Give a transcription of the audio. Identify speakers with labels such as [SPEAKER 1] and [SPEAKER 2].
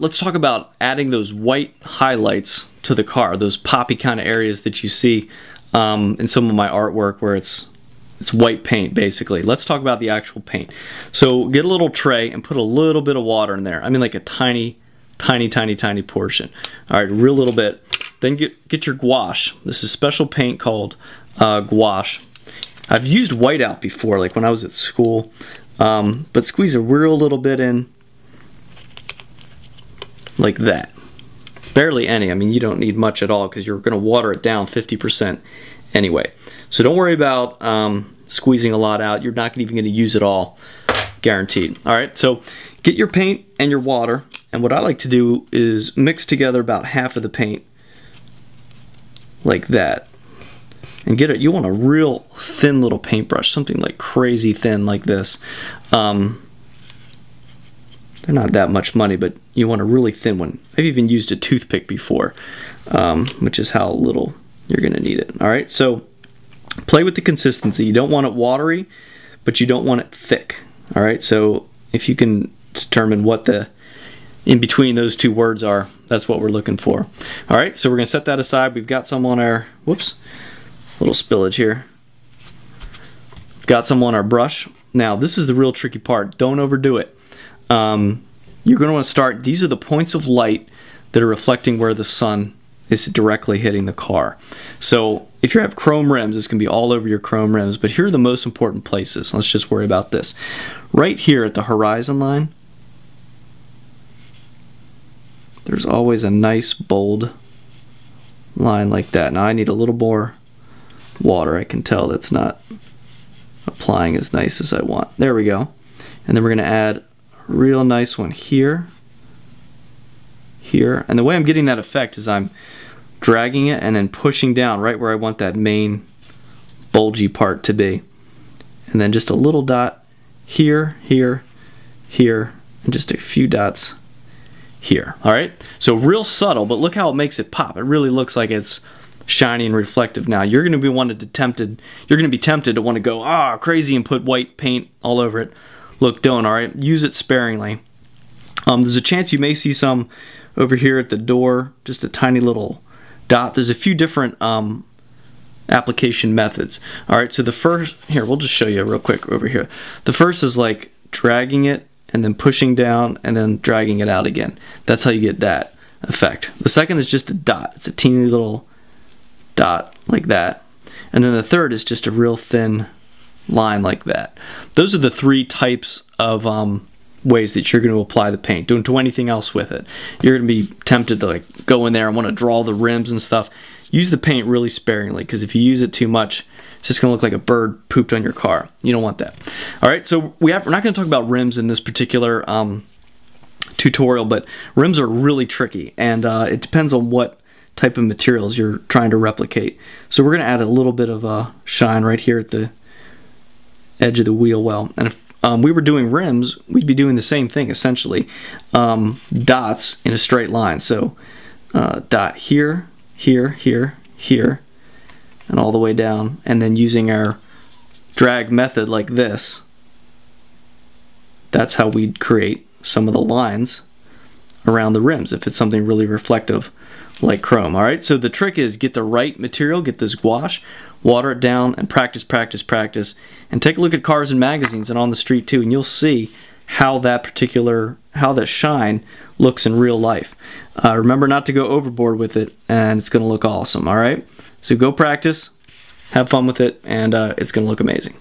[SPEAKER 1] Let's talk about adding those white highlights to the car, those poppy kind of areas that you see in some of my artwork where it's white paint basically. Let's talk about the actual paint. So get a little tray and put a little bit of water in there. I mean like a tiny portion. All right, real little bit. Then get your gouache. This is special paint called gouache. I've used whiteout before, like when I was at school, but squeeze a real little bit in like that. Barely any. I mean, you don't need much at all because you're going to water it down 50% anyway. So don't worry about squeezing a lot out. You're not even going to use it all, guaranteed. All right, so get your paint and your water, and what I like to do is mix together about half of the paint like that. And get it. You want a real thin little paintbrush, something like crazy thin like this. They're not that much money, but you want a really thin one. I've even used a toothpick before, which is how little you're going to need it. All right, so play with the consistency. You don't want it watery, but you don't want it thick. All right, so if you can determine what the in between those two words are, that's what we're looking for. All right, so we're going to set that aside. We've got some on our, whoops, little spillage here. Got some on our brush. Now, this is the real tricky part. Don't overdo it. You're going to want to start, these are the points of light that are reflecting where the sun is directly hitting the car. So if you have chrome rims, it's going to be all over your chrome rims, but here are the most important places. Let's just worry about this. Right here at the horizon line, there's always a nice bold line like that. Now I need a little more water. I can tell that's not applying as nice as I want. There we go. And then we're going to add a real nice one here, here. And the way I'm getting that effect is I'm dragging it and then pushing down right where I want that main bulgy part to be. And then just a little dot here, here, here, and just a few dots here. All right, so real subtle, but look how it makes it pop. It really looks like it's shiny and reflective. Now you're going to be tempted to want to go crazy and put white paint all over it. Look, don't. All right, use it sparingly. There's a chance you may see some over here at the door, just a tiny little dot. There's a few different application methods. All right, so the first, here, we'll just show you real quick over here. The first is like dragging it and then pushing down and then dragging it out again. That's how you get that effect. The second is just a dot. It's a teeny little dot like that. And then the third is just a real thin line like that. Those are the three types of ways that you're going to apply the paint. Don't do anything else with it. You're going to be tempted to like go in there and want to draw the rims and stuff. Use the paint really sparingly, because if you use it too much, it's just going to look like a bird pooped on your car. You don't want that. All right, so we're not going to talk about rims in this particular tutorial, but rims are really tricky, and it depends on what type of materials you're trying to replicate. So we're going to add a little bit of shine right here at the edge of the wheel well. And if we were doing rims, we'd be doing the same thing essentially. Dots in a straight line. So dot here, here, here, here, and all the way down. And then using our drag method like this, that's how we'd create some of the lines around the rims if it's something really reflective like chrome. All right, so the trick is get the right material, get this gouache, water it down, and practice, practice, practice. And take a look at cars and magazines and on the street too, and you'll see how that shine looks in real life. Remember not to go overboard with it, and it's going to look awesome. All right, so go practice, have fun with it, and it's going to look amazing.